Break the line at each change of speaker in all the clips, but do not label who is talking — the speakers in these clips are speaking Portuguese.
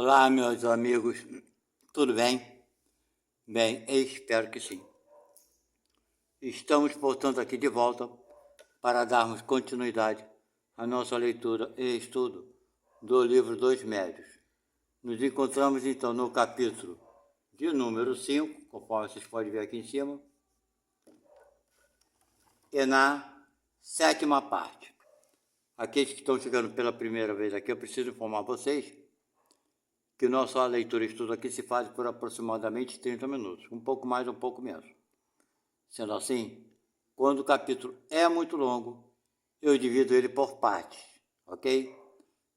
Olá, meus amigos, tudo bem? Bem, eu espero que sim. Estamos, portanto, aqui de volta para darmos continuidade à nossa leitura e estudo do livro dos Médios. Nos encontramos, então, no capítulo de número 5, conforme vocês podem ver aqui em cima, e na sétima parte. Aqueles que estão chegando pela primeira vez aqui, eu preciso informar vocês que nossa leitura e estudo aqui se faz por aproximadamente 30 minutos, um pouco mais, um pouco menos. Sendo assim, quando o capítulo é muito longo, eu divido ele por partes, ok?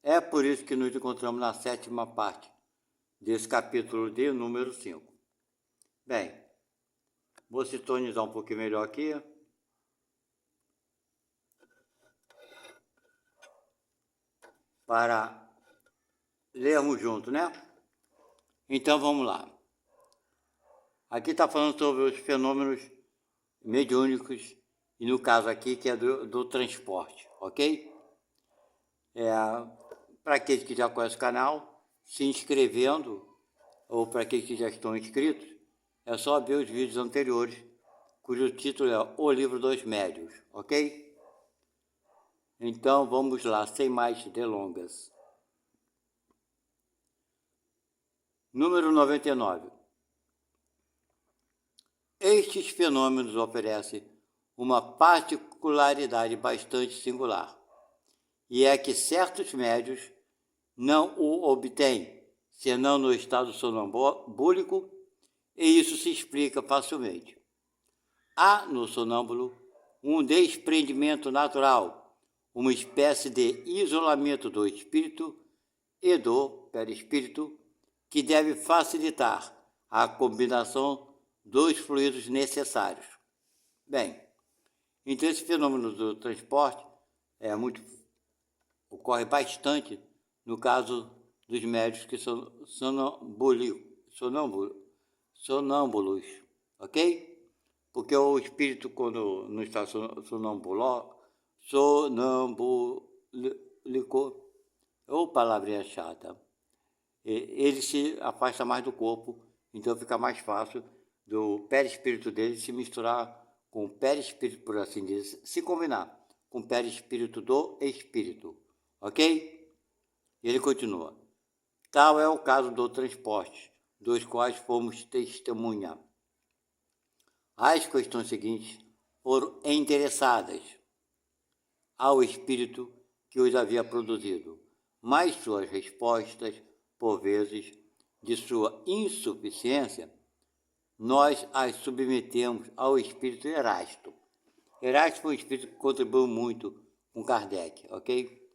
É por isso que nos encontramos na sétima parte desse capítulo de número 5. Bem, vou sintonizar um pouquinho melhor aqui. Para lermos junto, né? Então vamos lá. Aqui está falando sobre os fenômenos mediúnicos, e no caso aqui que é do transporte, ok? Para aqueles que já conhecem o canal, se inscrevendo, ou para aqueles que já estão inscritos, é só ver os vídeos anteriores, cujo título é O Livro dos Médios, ok? Então vamos lá, sem mais delongas. Número 99. Estes fenômenos oferecem uma particularidade bastante singular, e é que certos médios não o obtêm, senão no estado sonambúlico, e isso se explica facilmente. Há no sonâmbulo um desprendimento natural, uma espécie de isolamento do espírito e do perispírito, que deve facilitar a combinação dos fluidos necessários. Bem, então esse fenômeno do transporte ocorre bastante no caso dos médios que são sonâmbulos, ok? Porque o espírito, quando não está sonâmbulico, ou palavrinha chata, ele se afasta mais do corpo, então fica mais fácil do perispírito dele se misturar com o perispírito, por assim dizer, se combinar com o perispírito do espírito, ok? Ele continua. Tal é o caso do transporte, dos quais fomos testemunha. As questões seguintes foram endereçadas ao espírito que os havia produzido, mas suas respostas, por vezes, de sua insuficiência, nós as submetemos ao espírito Erasto. Erasto foi um espírito que contribuiu muito com Kardec, ok?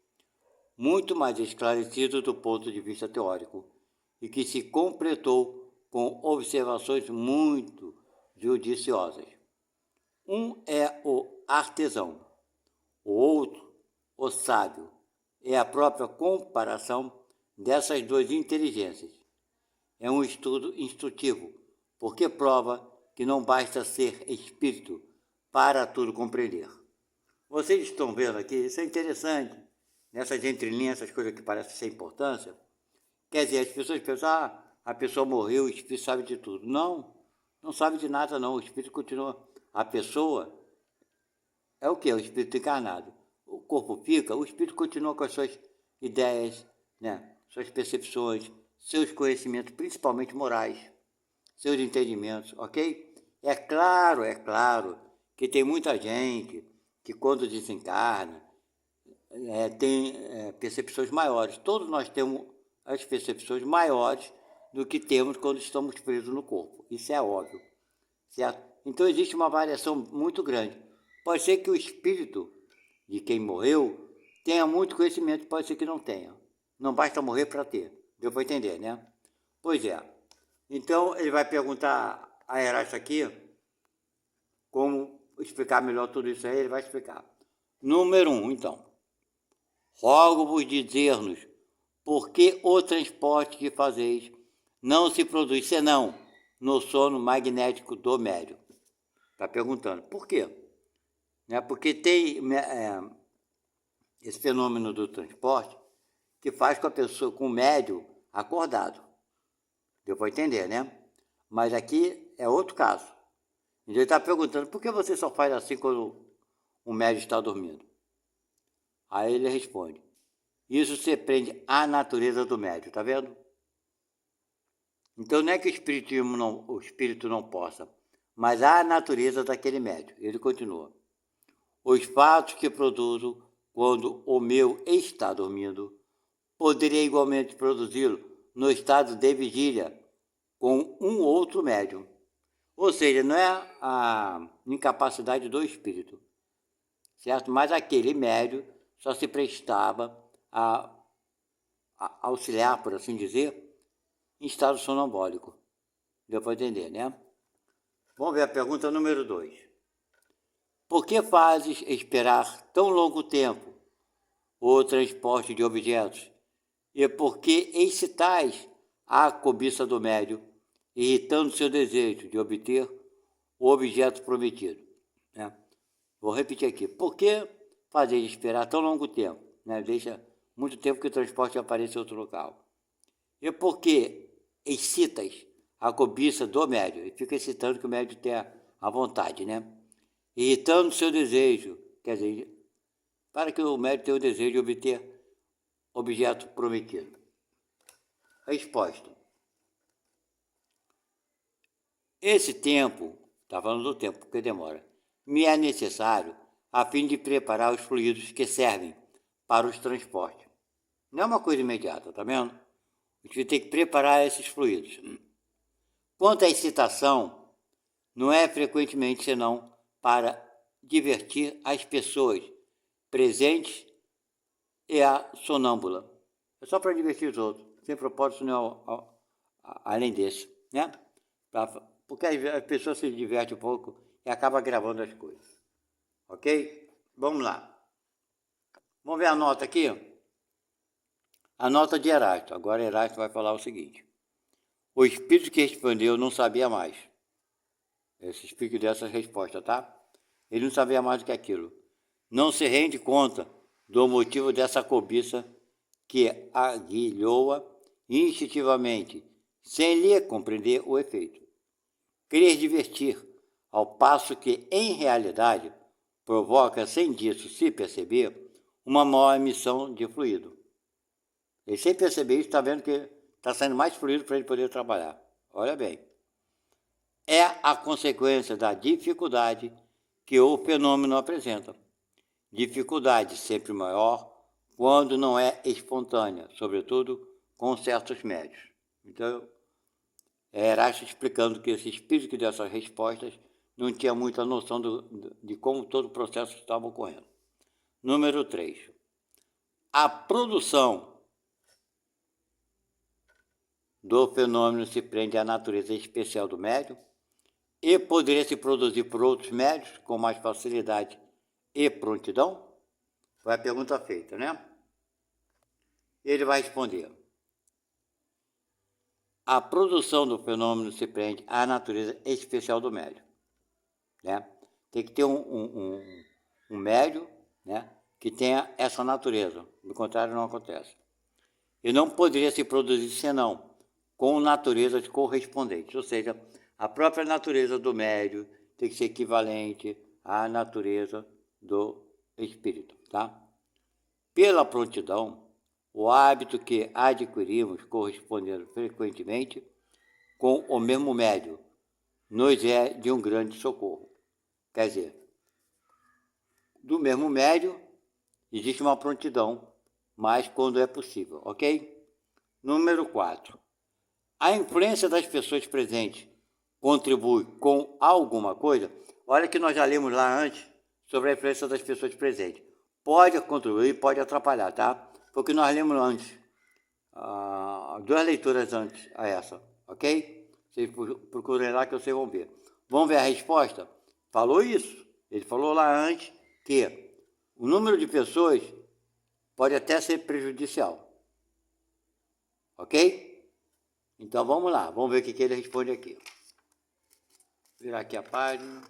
Muito mais esclarecido do ponto de vista teórico, e que se completou com observações muito judiciosas. Um é o artesão, o outro, o sábio. É a própria comparação dessas duas inteligências. É um estudo instrutivo, porque prova que não basta ser espírito para tudo compreender. Vocês estão vendo aqui, isso é interessante, nessas entrelinhas, essas coisas que parecem sem importância. Quer dizer, as pessoas pensam, a pessoa morreu, o espírito sabe de tudo. Não, não sabe de nada não, o espírito continua. A pessoa é o que? O espírito encarnado. O corpo fica, o espírito continua com as suas ideias, né? Suas percepções, seus conhecimentos, principalmente morais, seus entendimentos, ok? É claro que tem muita gente que quando desencarna tem percepções maiores. Todos nós temos as percepções maiores do que temos quando estamos presos no corpo. Isso é óbvio, certo? Então existe uma variação muito grande. Pode ser que o espírito de quem morreu tenha muito conhecimento, pode ser que não tenha. Não basta morrer para ter. Deu para entender, né? Pois é. Então ele vai perguntar a Erasto aqui como explicar melhor tudo isso aí, ele vai explicar. Número 1, então. Rogo-vos dizer-nos por que o transporte que fazeis não se produz senão no sono magnético do médium. Está perguntando, por quê? Porque tem esse fenômeno do transporte que faz com a pessoa, com o médium, acordado. Deu para entender, né? Mas aqui é outro caso. Então ele está perguntando, por que você só faz assim quando o médium está dormindo? Aí ele responde, isso se prende à natureza do médium, tá vendo? Então não é que o espírito não possa, mas à natureza daquele médium. Ele continua. Os fatos que produzo quando o meu está dormindo, poderia igualmente produzi-lo no estado de vigília com um outro médium. Ou seja, não é a incapacidade do espírito, certo? Mas aquele médium só se prestava a auxiliar, por assim dizer, em estado sonambólico. Deu para entender, né? Vamos ver a pergunta número 2. Por que fazes esperar tão longo tempo o transporte de objetos? E por que excitais a cobiça do médium, irritando seu desejo de obter o objeto prometido? Né? Vou repetir aqui. Por que fazeis esperar tão longo tempo? Né? Deixa muito tempo que o transporte apareça em outro local. E por que excitas a cobiça do médium? E fica excitando que o médium tenha a vontade, né? Irritando seu desejo, quer dizer, para que o médium tenha o desejo de obter objeto prometido. Resposta. Esse tempo, está falando do tempo, porque demora, me é necessário a fim de preparar os fluidos que servem para os transportes. Não é uma coisa imediata, tá vendo? A gente tem que preparar esses fluidos. Quanto à excitação, não é frequentemente senão para divertir as pessoas presentes e a sonâmbula. É só para divertir os outros, sem propósito nenhum além desse, né? Porque as pessoas se divertem um pouco e acabam gravando as coisas. Ok? Vamos lá. Vamos ver a nota aqui? A nota de Erasto. Agora Erasto vai falar o seguinte. O espírito que respondeu não sabia mais. Esse espírito dessa resposta, tá? Ele não sabia mais do que aquilo. Não se rende conta do motivo dessa cobiça que aguilhou-a instintivamente, sem lhe compreender o efeito. Querer divertir, ao passo que, em realidade, provoca, sem disso se perceber, uma maior emissão de fluido. Ele, sem perceber isso, está vendo que está saindo mais fluido para ele poder trabalhar. Olha bem. É a consequência da dificuldade que o fenômeno apresenta. Dificuldade sempre maior quando não é espontânea, sobretudo com certos médios. Então, Erasto explicando que esse espírito que deu essas respostas não tinha muita noção de como todo o processo estava ocorrendo. Número 3. A produção do fenômeno se prende à natureza especial do médium e poderia se produzir por outros médios com mais facilidade e prontidão? Foi a pergunta feita, né? Ele vai responder. A produção do fenômeno se prende à natureza especial do médium. Né? Tem que ter um médium, né, que tenha essa natureza. Do contrário, não acontece. E não poderia se produzir senão com naturezas correspondentes. Ou seja, a própria natureza do médium tem que ser equivalente à natureza do espírito. Tá? Pela prontidão, o hábito que adquirimos correspondendo frequentemente com o mesmo médium nos é de um grande socorro. Quer dizer, do mesmo médium existe uma prontidão, mas quando é possível, ok? Número 4. A influência das pessoas presentes contribui com alguma coisa? Olha que nós já lemos lá antes sobre a influência das pessoas presentes. Pode contribuir, pode atrapalhar, tá? Porque nós lemos antes, 2 leituras antes a essa, ok? Vocês procurem lá que vocês vão ver. Vamos ver a resposta? Falou isso. Ele falou lá antes que o número de pessoas pode até ser prejudicial. Ok? Então vamos lá, vamos ver o que ele responde aqui. Vou virar aqui a página.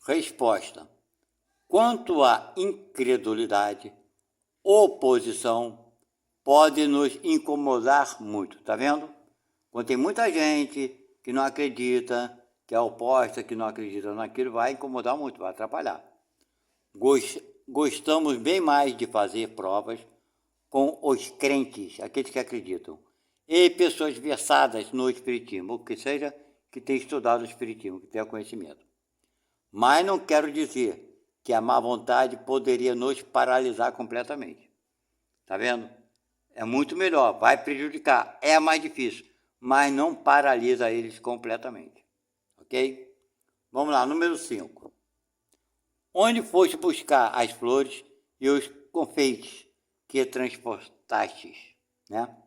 Resposta. Quanto à incredulidade, oposição pode nos incomodar muito, tá vendo? Quando tem muita gente que não acredita, que é oposta, que não acredita naquilo, vai incomodar muito, vai atrapalhar. Gostamos bem mais de fazer provas com os crentes, aqueles que acreditam, e pessoas versadas no espiritismo, ou que seja, que tem estudado o espiritismo, que tenha conhecimento. Mas não quero dizer que a má vontade poderia nos paralisar completamente. Tá vendo? É muito melhor, vai prejudicar, é mais difícil, mas não paralisa eles completamente. Ok? Vamos lá, número 5. Onde foste buscar as flores e os confeites que transportastes, né?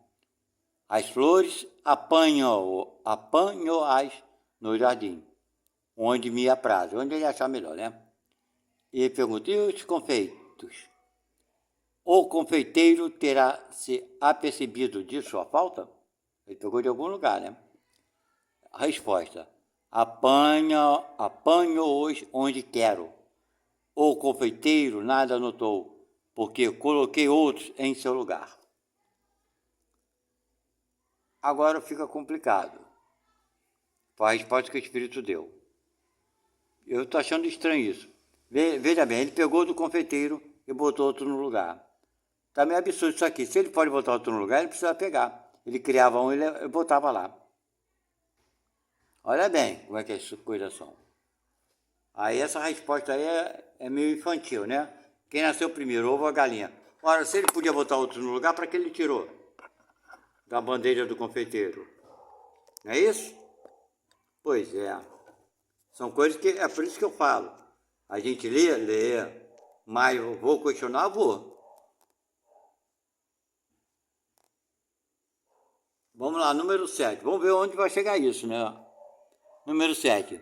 As flores apanho-as no jardim, onde me apraz, onde ele achar melhor, né? E pergunta, e os confeitos? O confeiteiro terá se apercebido de sua falta? Ele pegou de algum lugar, né? A resposta, apanho-os onde quero. O confeiteiro nada notou, porque coloquei outros em seu lugar. Agora fica complicado. Foi a resposta que o Espírito deu. Eu estou achando estranho isso. Veja bem, ele pegou do confeiteiro e botou outro no lugar. Está meio absurdo isso aqui. Se ele pode botar outro no lugar, ele precisa pegar. Ele criava um e ele botava lá. Olha bem como é que as coisas são. Aí essa resposta aí é meio infantil, né? Quem nasceu primeiro, ovo ou a galinha? Ora, se ele podia botar outro no lugar, para que ele tirou da bandeja do confeiteiro? Não é isso? Pois é. São coisas que... É por isso que eu falo. A gente lê, mas eu vou questionar, vou. Vamos lá, número 7. Vamos ver onde vai chegar isso, né? Número 7.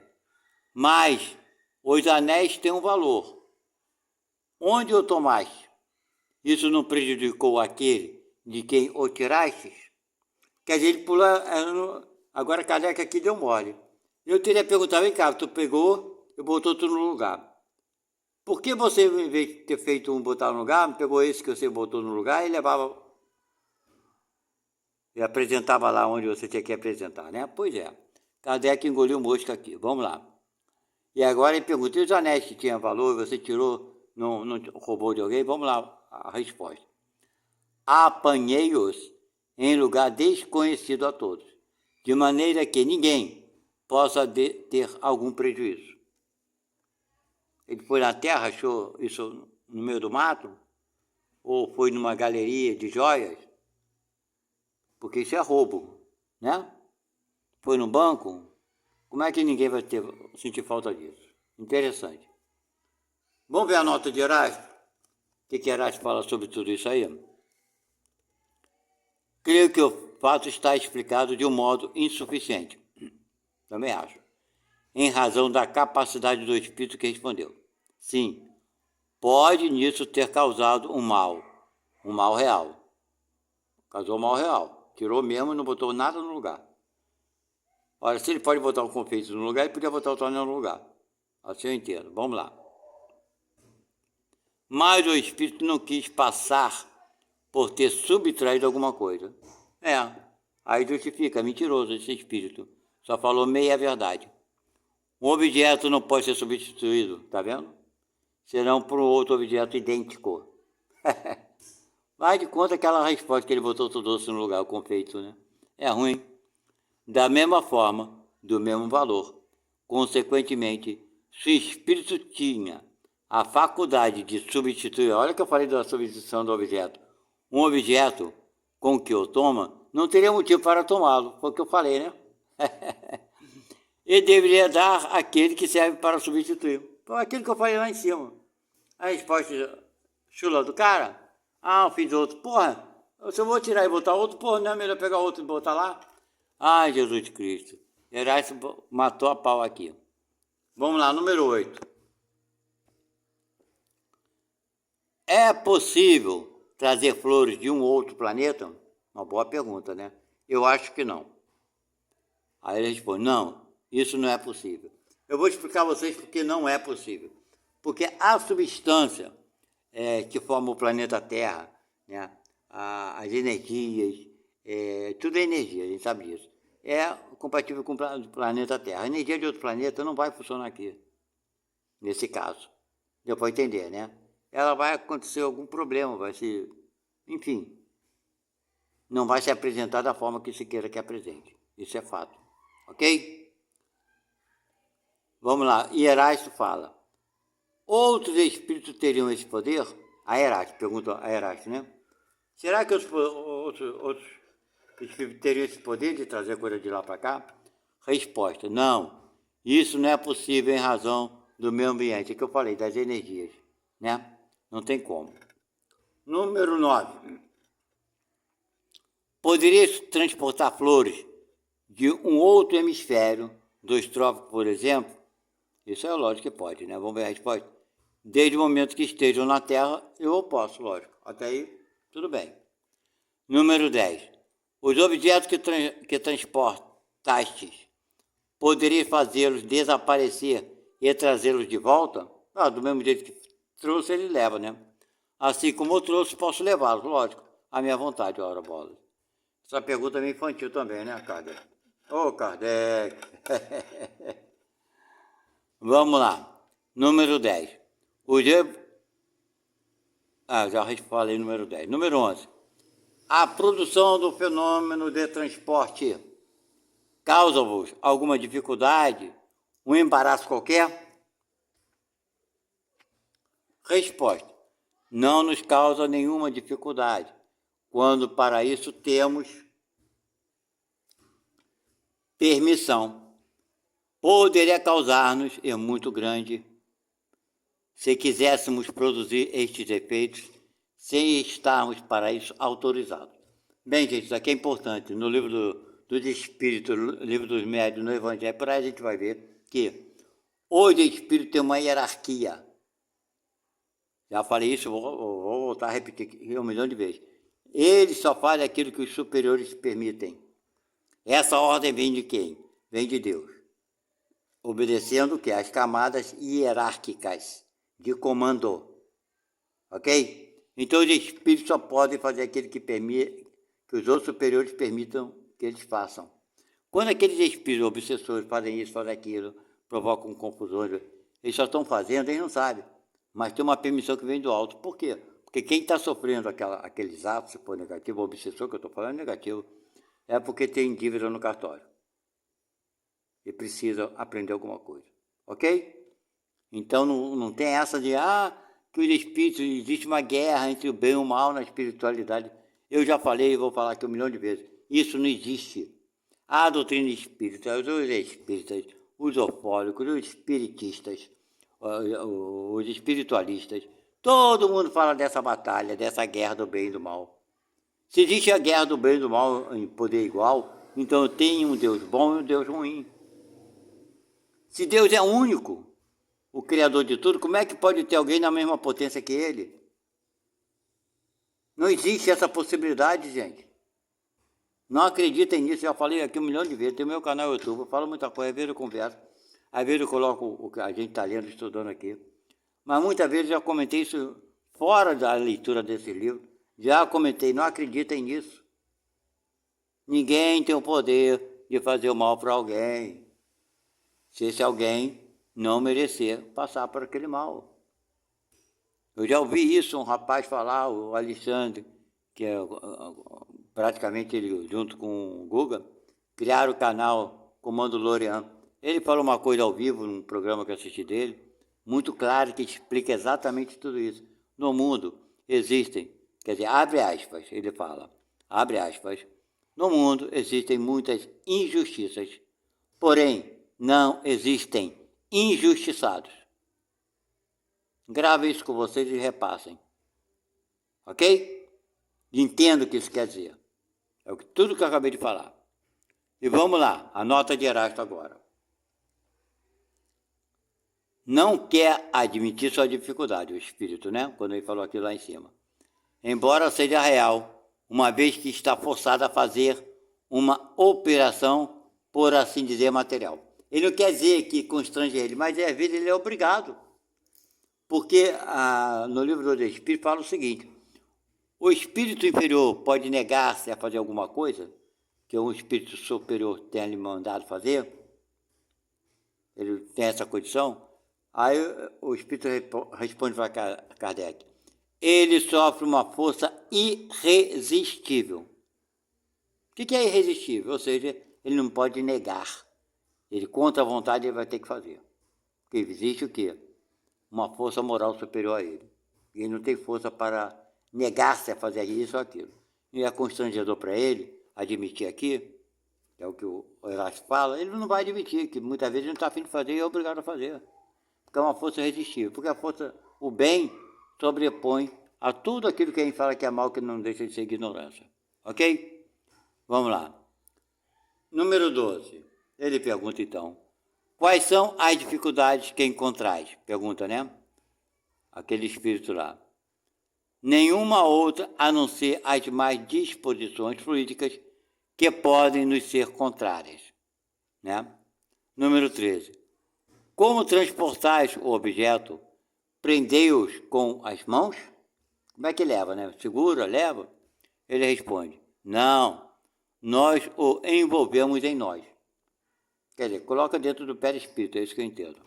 Mas os anéis têm um valor. Onde o tomaste? Isso não prejudicou aquele de quem o tirastes? Quer dizer, ele pula... Agora a caneca aqui deu mole. Eu teria perguntado, vem cá, tu pegou e botou tudo no lugar. Por que você, em vez de ter feito um botar no lugar, pegou esse que você botou no lugar e levava... E apresentava lá onde você tinha que apresentar, né? Pois é. Kardec engoliu mosca aqui. Vamos lá. E agora ele pergunta, e os anéis que tinham valor, você tirou, não roubou de alguém? Vamos lá, a resposta. Apanhei-os em lugar desconhecido a todos, de maneira que ninguém possa ter algum prejuízo. Ele foi na terra, achou isso no meio do mato? Ou foi numa galeria de joias? Porque isso é roubo, né? Foi no banco? Como é que ninguém vai sentir falta disso? Interessante. Vamos ver a nota de Erasto? O que Erasto fala sobre tudo isso aí? Creio que o fato está explicado de um modo insuficiente. Também acho. Em razão da capacidade do espírito que respondeu. Sim, pode nisso ter causado um mal real. Causou um mal real. Tirou mesmo e não botou nada no lugar. Olha, se ele pode botar o confeito no lugar, ele podia botar o tonel no lugar. Assim eu entendo. Vamos lá. Mas o espírito não quis passar por ter subtraído alguma coisa. Aí justifica, mentiroso esse espírito. Só falou meia verdade. Um objeto não pode ser substituído, tá vendo? Serão por um outro objeto idêntico. Vai de conta aquela resposta que ele botou todo doce no lugar, o confeito, né? É ruim. Da mesma forma, do mesmo valor. Consequentemente, se o espírito tinha a faculdade de substituir, olha que eu falei da substituição do objeto, um objeto com que o toma, não teria motivo para tomá-lo, foi o que eu falei, né? E deveria dar aquele que serve para substituir. Foi aquilo que eu falei lá em cima. A resposta chula do cara, eu fiz outro, porra, se eu vou tirar e botar outro, porra, não é melhor pegar outro e botar lá? Ai, Jesus Cristo. Erasto matou a pau aqui. Vamos lá, número 8. É possível trazer flores de um outro planeta? Uma boa pergunta, né? Eu acho que não. Aí ele responde, não, isso não é possível. Eu vou explicar a vocês porque não é possível. Porque a substância que forma o planeta Terra, né, as energias, tudo é energia, a gente sabe disso. É compatível com o planeta Terra. A energia de outro planeta não vai funcionar aqui, nesse caso. Deu para entender, né? Ela vai acontecer algum problema, vai se... Enfim, não vai se apresentar da forma que se queira que apresente. Isso é fato. Ok? Vamos lá. Erasto fala. Outros espíritos teriam esse poder? A Erasto, pergunta a Erasto, né? Será que outros espíritos teriam esse poder de trazer coisa de lá para cá? Resposta, não. Isso não é possível em razão do meio ambiente, que eu falei, das energias, né? Não tem como. Número 9. Poderia transportar flores de um outro hemisfério, dos trópicos, por exemplo? Isso é lógico que pode, né? Vamos ver a resposta. Desde o momento que estejam na Terra, eu posso, lógico. Até aí, tudo bem. Número 10. Os objetos que transportastes, poderia fazê-los desaparecer e trazê-los de volta? Do mesmo jeito que trouxe, ele leva, né? Assim como eu trouxe, posso levá-los, lógico. À minha vontade, ora bola. Essa pergunta é meio infantil também, né, Kardec? Kardec. Vamos lá. Número 10. Já falei número 10. Número 11. A produção do fenômeno de transporte causa-vos alguma dificuldade, um embaraço qualquer? Resposta. Não nos causa nenhuma dificuldade, quando para isso temos permissão. Poderia causar-nos, é muito grande, se quiséssemos produzir estes efeitos sem estarmos para isso autorizados. Bem, gente, isso aqui é importante. No livro dos Espíritos, livro dos Médiuns, no Evangelho, por aí a gente vai ver que hoje o Espírito tem uma hierarquia. Já falei isso, vou voltar a repetir 1 milhão de vezes. Ele só faz aquilo que os superiores permitem. Essa ordem vem de quem? Vem de Deus. Obedecendo o que? As camadas hierárquicas de comando. Ok? Então os espíritos só podem fazer aquilo que os outros superiores permitam que eles façam. Quando aqueles espíritos obsessores fazem isso, fazem aquilo, provocam confusões, eles só estão fazendo, eles não sabem. Mas tem uma permissão que vem do alto. Por quê? Porque quem está sofrendo aqueles atos, se for negativo, o obsessor que eu estou falando é negativo, é porque tem dívida no cartório. E precisa aprender alguma coisa. Ok? Então não tem essa de, que os espíritos, existe uma guerra entre o bem e o mal na espiritualidade. Eu já falei e vou falar aqui 1 milhão de vezes. Isso não existe. A doutrina espírita, os espíritas, os ofólicos, os espiritistas, os espiritualistas, todo mundo fala dessa batalha, dessa guerra do bem e do mal. Se existe a guerra do bem e do mal em poder igual, então tem um Deus bom e um Deus ruim. Se Deus é único, o Criador de tudo, como é que pode ter alguém na mesma potência que Ele? Não existe essa possibilidade, gente. Não acreditem nisso, já falei aqui 1 milhão de vezes, tem o meu canal no YouTube, eu falo muita coisa, às vezes eu converso, às vezes eu coloco o que a gente está lendo, estudando aqui. Mas muitas vezes eu já comentei isso fora da leitura desse livro, já comentei, não acreditem nisso. Ninguém tem o poder de fazer o mal para alguém, se esse alguém não merecer passar por aquele mal. Eu já ouvi isso, um rapaz falar, o Alexandre, que é praticamente ele, junto com o Guga, criaram o canal Comando Lorian. Ele falou uma coisa ao vivo, num programa que eu assisti dele, muito claro, que explica exatamente tudo isso. No mundo existem, quer dizer, abre aspas, ele fala, abre aspas, no mundo existem muitas injustiças, porém não existem injustiçados. Grave isso com vocês e repassem. Ok? Entendo o que isso quer dizer. É tudo que eu acabei de falar. E vamos lá, a nota de Erasto agora. Não quer admitir sua dificuldade, o espírito, né? Quando ele falou aquilo lá em cima. Embora seja real, uma vez que está forçado a fazer uma operação, por assim dizer, material. Ele não quer dizer que constrange ele, mas às vezes ele é obrigado. Porque no livro do Espírito fala o seguinte: o espírito inferior pode negar-se a fazer alguma coisa que um espírito superior tenha lhe mandado fazer, ele tem essa condição. Aí o espírito responde para Kardec: ele sofre uma força irresistível. O que é irresistível? Ou seja, ele não pode negar. Ele, contra a vontade, ele vai ter que fazer. Porque existe o quê? Uma força moral superior a ele. Ele não tem força para negar-se a fazer isso ou aquilo. E é constrangedor para ele admitir aqui, que é o que o Erasto fala, ele não vai admitir, que muitas vezes ele não está afim de fazer e é obrigado a fazer. Porque é uma força irresistível. Porque a força, o bem, sobrepõe a tudo aquilo que a gente fala que é mal, que não deixa de ser ignorância. Ok? Vamos lá. Número 12. Ele pergunta então: quais são as dificuldades que encontrais? Pergunta, né? Aquele espírito lá. Nenhuma outra a não ser as mais disposições fluídicas que podem nos ser contrárias, né? Número 13. Como transportais o objeto? Prendei-os com as mãos? Como é que leva, né? Segura, leva? Ele responde: não, nós o envolvemos em nós. Quer dizer, coloca dentro do perispírito, é isso que eu entendo.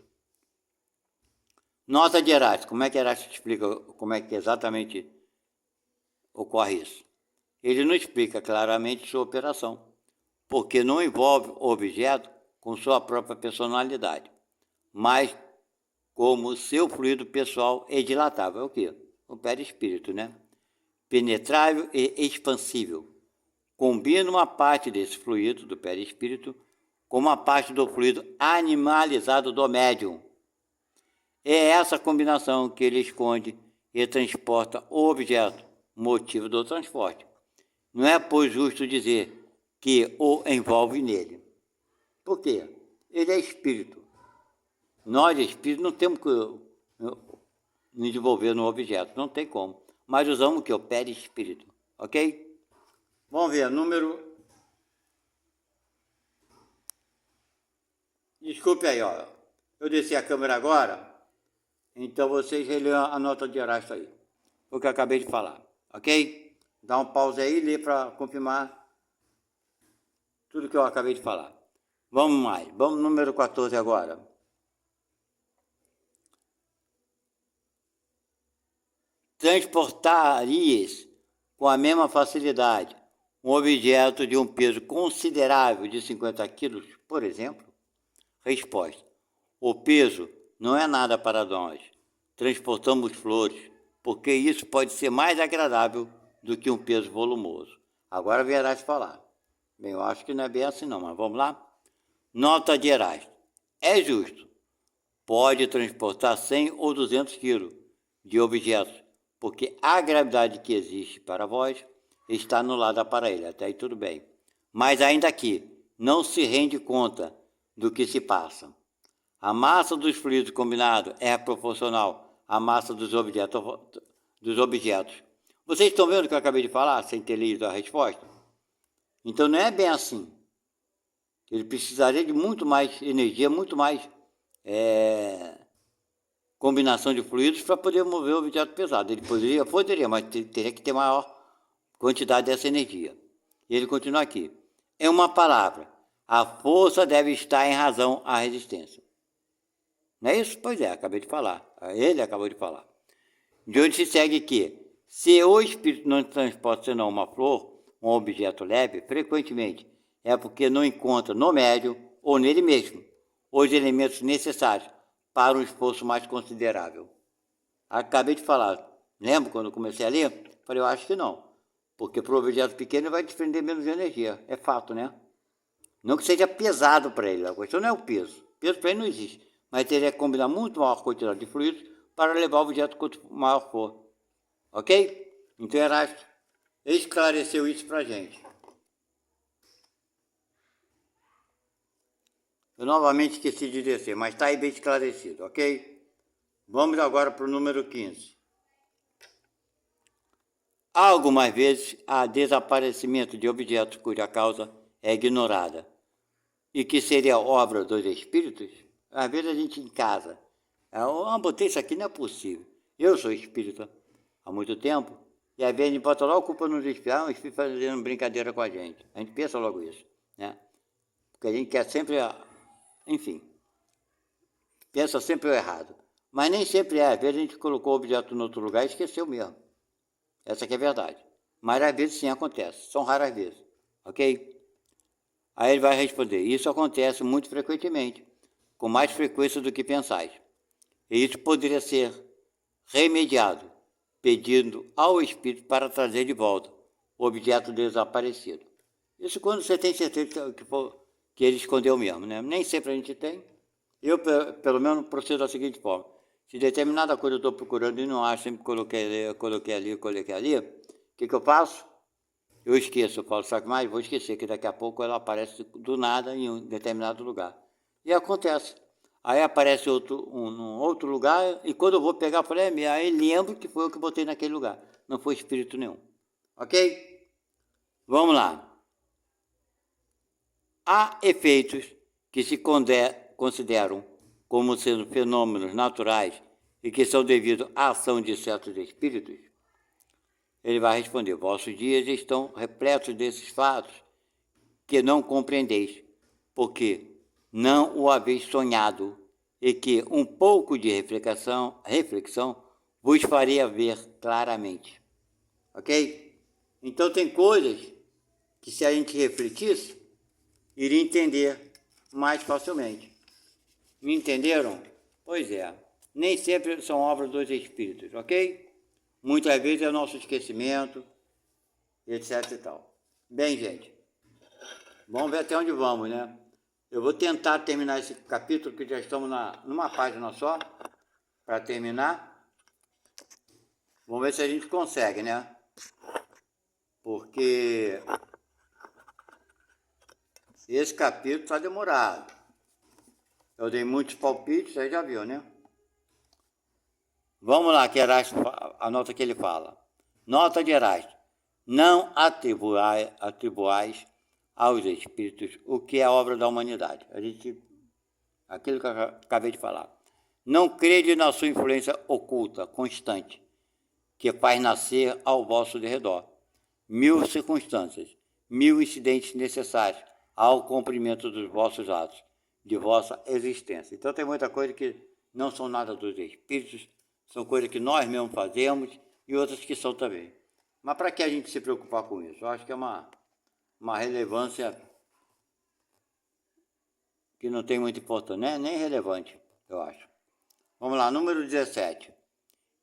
Nota de Erasto, como é que Erasto explica como é que exatamente ocorre isso? Ele não explica claramente sua operação, porque não envolve o objeto com sua própria personalidade, mas como seu fluido pessoal e dilatável. É o quê? O perispírito, né? Penetrável e expansível. Combina uma parte desse fluido do perispírito com uma parte do fluido animalizado do médium. É essa combinação que ele esconde e transporta o objeto, motivo do transporte. Não é, pois, justo dizer que o envolve nele. Por quê? Ele é espírito. Nós, espíritos, não temos que nos envolver no objeto, não tem como. Mas usamos o que? O perispírito, ok? Vamos ver, número... Desculpe aí, ó. Eu desci a câmera agora, então vocês relêem a nota de Erasto aí, o que eu acabei de falar, ok? Dá um pause aí e lê para confirmar tudo que eu acabei de falar. Vamos mais, vamos no número 14 agora. Transportarias com a mesma facilidade um objeto de um peso considerável de 50 quilos, por exemplo? Resposta: o peso não é nada para nós. Transportamos flores, porque isso pode ser mais agradável do que um peso volumoso. Agora verás falar. Bem, eu acho que não é bem assim não, mas vamos lá? Nota de Erasto: é justo. Pode transportar 100 ou 200 quilos de objetos, porque a gravidade que existe para vós está anulada para ele. Até aí tudo bem. Mas ainda aqui, não se rende conta do que se passa. A massa dos fluidos combinados é proporcional à massa dos objetos. Vocês estão vendo o que eu acabei de falar, sem ter lido a resposta? Então não é bem assim. Ele precisaria de muito mais energia, muito mais combinação de fluidos para poder mover o objeto pesado. Ele poderia, mas teria que ter maior quantidade dessa energia. E ele continua aqui. Em uma palavra, a força deve estar em razão à resistência. Não é isso? Pois é, acabei de falar. Ele acabou de falar. De onde se segue que, se o espírito não transporta senão uma flor, um objeto leve, frequentemente é porque não encontra no médium ou nele mesmo os elementos necessários para um esforço mais considerável. Acabei de falar. Lembra quando eu comecei a ler? Falei, eu acho que não. Porque para o objeto pequeno vai desprender menos energia. É fato, né? Não que seja pesado para ele. A questão não é o peso. O peso para ele não existe. Mas teria que combinar muito maior quantidade de fluidos para levar o objeto quanto maior for. Ok? Então Erasto esclareceu isso para a gente. Eu novamente esqueci de descer, mas está aí bem esclarecido, ok? Vamos agora para o número 15. Há algumas vezes há desaparecimento de objetos cuja causa é ignorada. e que seria obra dos espíritos, às vezes a gente em casa, botei isso aqui, não é possível. Eu sou espírita há muito tempo, e às vezes a gente bota logo a culpa nos espíritos, o espírito fazendo brincadeira com a gente. A gente pensa logo isso, né? Porque a gente quer sempre, enfim, pensa sempre o errado. Mas nem sempre é, às vezes a gente colocou o objeto em outro lugar e esqueceu mesmo. Essa que é a verdade. Mas às vezes sim acontece, são raras vezes, ok? Aí ele vai responder, isso acontece muito frequentemente, com mais frequência do que pensais. E isso poderia ser remediado, pedindo ao espírito para trazer de volta o objeto desaparecido. Isso quando você tem certeza que ele escondeu mesmo, né? Nem sempre a gente tem. Eu, pelo menos, procedo da seguinte forma. Se determinada coisa eu estou procurando e não acho, sempre coloquei ali, o que eu faço? Eu esqueço, eu falo, sabe mais? Vou esquecer, que daqui a pouco ela aparece do nada em um determinado lugar. E acontece. Aí aparece num outro lugar, e quando eu vou pegar, eu falei, aí lembro que foi eu que botei naquele lugar. Não foi espírito nenhum. Ok? Vamos lá. Há efeitos que se consideram como sendo fenômenos naturais e que são devidos à ação de certos espíritos? Ele vai responder, vossos dias estão repletos desses fatos que não compreendeis, porque não o haveis sonhado, e que um pouco de reflexão vos faria ver claramente. Ok? Então tem coisas que se a gente refletisse, iria entender mais facilmente. Me entenderam? Pois é. Nem sempre são obras dos espíritos, ok? Muitas vezes é o nosso esquecimento, etc e tal. Bem, gente, vamos ver até onde vamos, né? Eu vou tentar terminar esse capítulo, que já estamos numa página só, para terminar. Vamos ver se a gente consegue, né? Porque esse capítulo está demorado. Eu dei muitos palpites, aí já viu, né? Vamos lá, que Erasto, a nota que ele fala. Nota de Erasto. Não atribuais aos espíritos o que é obra da humanidade. Aquilo que eu acabei de falar. Não crede na sua influência oculta, constante, que faz nascer ao vosso derredor 1000 circunstâncias, 1000 incidentes necessários ao cumprimento dos vossos atos, de vossa existência. Então tem muita coisa que não são nada dos espíritos, são coisas que nós mesmos fazemos e outras que são também. Mas para que a gente se preocupar com isso? Eu acho que é uma relevância que não tem muita importância, né? Nem relevante, eu acho. Vamos lá, número 17.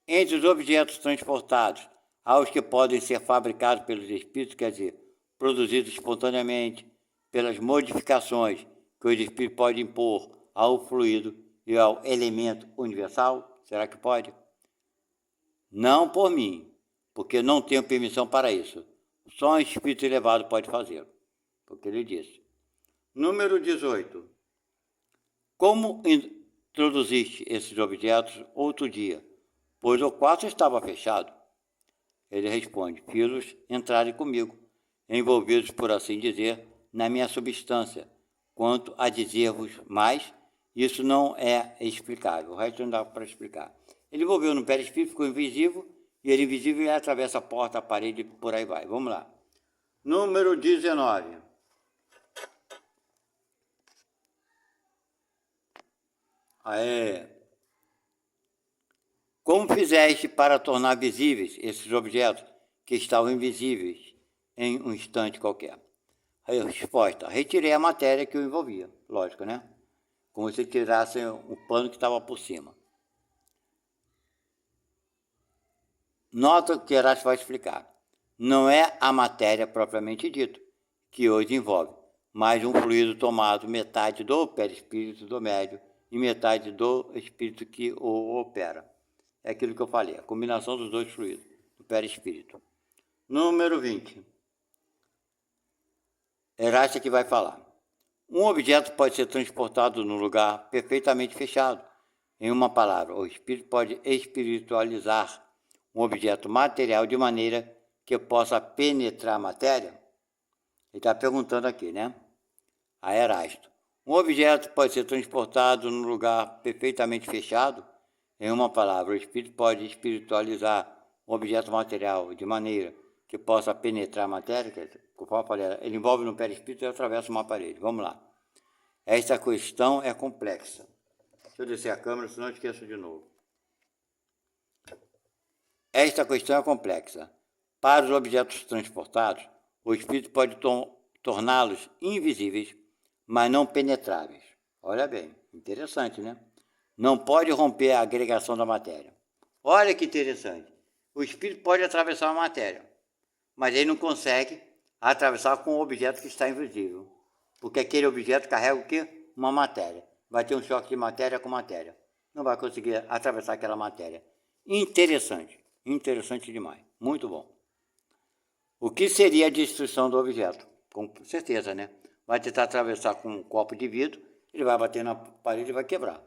Entre os objetos transportados, há os que podem ser fabricados pelos espíritos, quer dizer, produzidos espontaneamente, pelas modificações que o espírito pode impor ao fluido e ao elemento universal. Será que pode? Não por mim, porque não tenho permissão para isso. Só um espírito elevado pode fazê-lo, porque ele disse. Número 18. Como introduziste esses objetos outro dia, pois o quarto estava fechado? Ele responde, fiz-los entrarem comigo, envolvidos, por assim dizer, na minha substância. Quanto a dizer-vos mais, isso não é explicável, o resto não dá para explicar. Ele envolveu no perispírito, ficou invisível, e ele invisível atravessa a porta, a parede e por aí vai. Vamos lá. Número 19. Como fizeste para tornar visíveis esses objetos que estavam invisíveis em um instante qualquer? A resposta, retirei a matéria que o envolvia, lógico, né? Como se tirasse o pano que estava por cima. Nota que Erasto vai explicar. Não é a matéria propriamente dita que hoje envolve, mas um fluido tomado metade do perispírito do médium e metade do espírito que o opera. É aquilo que eu falei, a combinação dos dois fluidos, do perispírito. Número 20. Erasto que vai falar. Um objeto pode ser transportado num lugar perfeitamente fechado. Em uma palavra, o espírito pode espiritualizar um objeto material de maneira que possa penetrar a matéria? Ele está perguntando aqui, né? A Erasto. Um objeto pode ser transportado num lugar perfeitamente fechado. Em uma palavra, o espírito pode espiritualizar um objeto material de maneira que possa penetrar a matéria, conforme eu falei, ele envolve no perispírito e atravessa uma parede. Vamos lá. Esta questão é complexa. Deixa eu descer a câmera, senão eu esqueço de novo. Esta questão é complexa. Para os objetos transportados, o espírito pode torná-los invisíveis, mas não penetráveis. Olha bem, interessante, né? Não pode romper a agregação da matéria. Olha que interessante. O espírito pode atravessar a matéria, mas ele não consegue atravessar com um objeto que está invisível. Porque aquele objeto carrega o quê? Uma matéria. Vai ter um choque de matéria com matéria. Não vai conseguir atravessar aquela matéria. Interessante. Interessante demais. Muito bom. O que seria a destruição do objeto? Com certeza, né? Vai tentar atravessar com um copo de vidro, ele vai bater na parede e vai quebrar.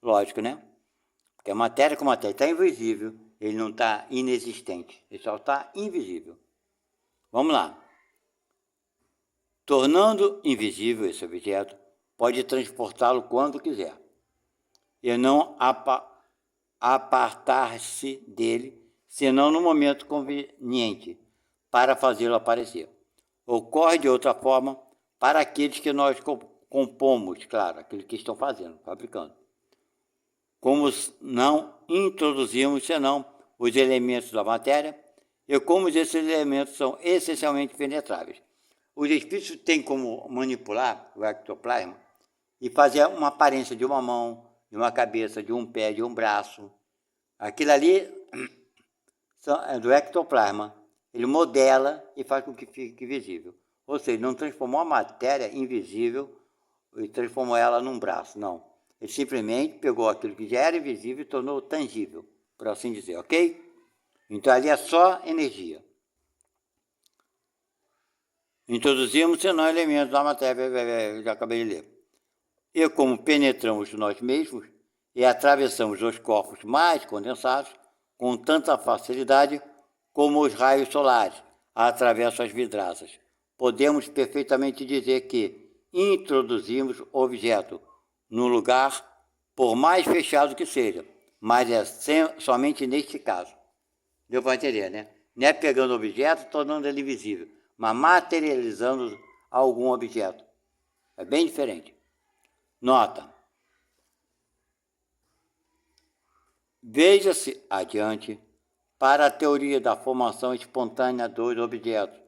Lógico, né? Porque a matéria com matéria está invisível, ele não está inexistente, ele só está invisível. Vamos lá. Tornando invisível esse objeto, pode transportá-lo quando quiser, e não apartar-se dele, senão no momento conveniente, para fazê-lo aparecer. Ocorre de outra forma para aqueles que nós compomos, claro, aqueles que estão fazendo, fabricando. Como não introduzimos senão os elementos da matéria, e como esses elementos são essencialmente penetráveis. Os espíritos têm como manipular o ectoplasma e fazer uma aparência de uma mão, de uma cabeça, de um pé, de um braço. Aquilo ali é do ectoplasma. Ele modela e faz com que fique visível. Ou seja, não transformou a matéria invisível e transformou ela num braço, não. Ele simplesmente pegou aquilo que já era invisível e tornou tangível, por assim dizer, ok? Então ali é só energia. Introduzimos senão elementos da matéria, já acabei de ler. E como penetramos nós mesmos e atravessamos os corpos mais condensados com tanta facilidade como os raios solares atravessam as vidraças, podemos perfeitamente dizer que introduzimos o objeto no lugar, por mais fechado que seja, mas é somente neste caso. Deu para entender, né? Não é pegando o objeto, tornando ele invisível, mas materializando algum objeto. É bem diferente. Nota. Veja-se adiante para a teoria da formação espontânea dos objetos,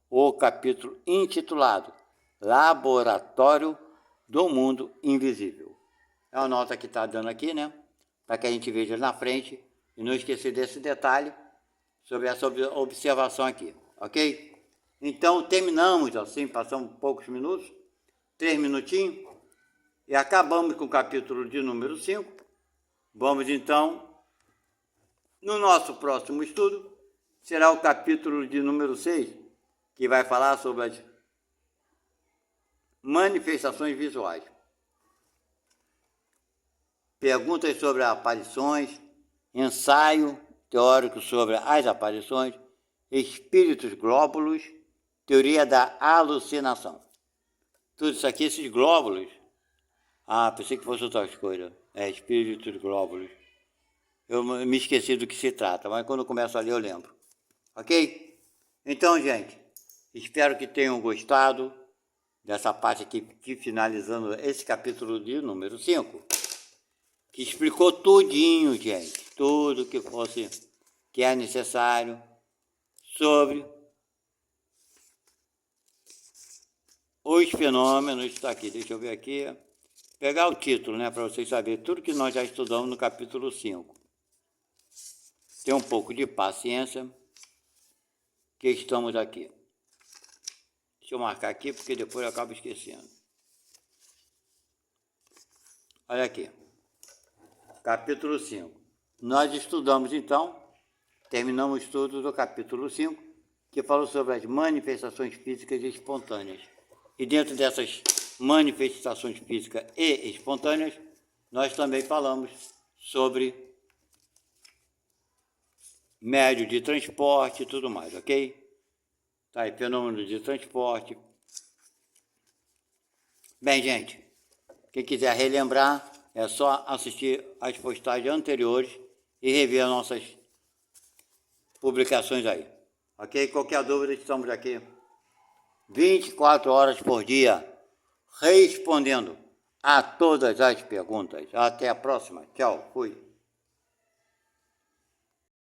o capítulo intitulado Laboratório do Mundo Invisível. É uma nota que está dando aqui, né? Para que a gente veja na frente e não esquecer desse detalhe sobre essa observação aqui, ok? Então, terminamos assim, passamos poucos minutos, 3 minutinhos, e acabamos com o capítulo de número 5. Vamos então, no nosso próximo estudo, será o capítulo de número 6, que vai falar sobre as manifestações visuais. Perguntas sobre aparições, ensaio teórico sobre as aparições, espíritos glóbulos, teoria da alucinação. Tudo isso aqui, esses glóbulos. Pensei que fosse outra coisa. Espíritos glóbulos. Eu me esqueci do que se trata, mas quando eu começo a ler eu lembro. Ok? Então, gente, espero que tenham gostado dessa parte aqui, finalizando esse capítulo de número 5, que explicou tudinho, gente, tudo que é necessário sobre os fenômenos. Está aqui, deixa eu ver aqui, pegar o título, né, para vocês saberem tudo que nós já estudamos no capítulo 5. Tem um pouco de paciência, que estamos aqui. Deixa eu marcar aqui, porque depois eu acabo esquecendo. Olha aqui, capítulo 5. Nós estudamos, então, terminamos o estudo do capítulo 5, que falou sobre as manifestações físicas espontâneas. E dentro dessas manifestações físicas e espontâneas, nós também falamos sobre médio de transporte e tudo mais, ok? Tá aí, fenômeno de transporte, Bem, gente, quem quiser relembrar, é só assistir as postagens anteriores e rever as nossas publicações aí. Ok? Qualquer dúvida, estamos aqui 24 horas por dia, respondendo a todas as perguntas. Até a próxima. Tchau. Fui.